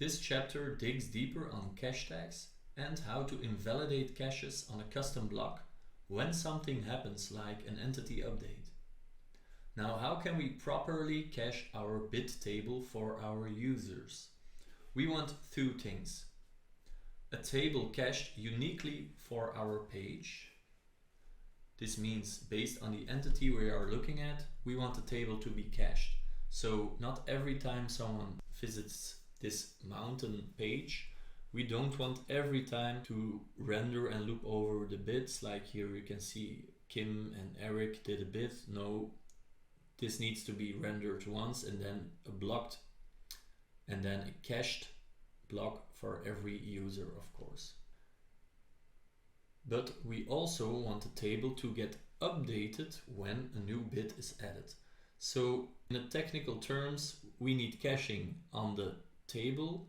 This chapter digs deeper on cache tags and how to invalidate caches on a custom block when something happens like an entity update. Now, how can we properly cache our bit table for our users? We want two things. A table cached uniquely for our page. This means based on the entity we are looking at, we want the table to be cached. So not every time someone visits this mountain page, we don't want every time to render and loop over the bits. Like here you can see Kim and Eric did a bit. No, this needs to be rendered once and then a blocked and then a cached block for every user, of course. But we also want the table to get updated when a new bit is added. So in the technical terms, we need caching on the table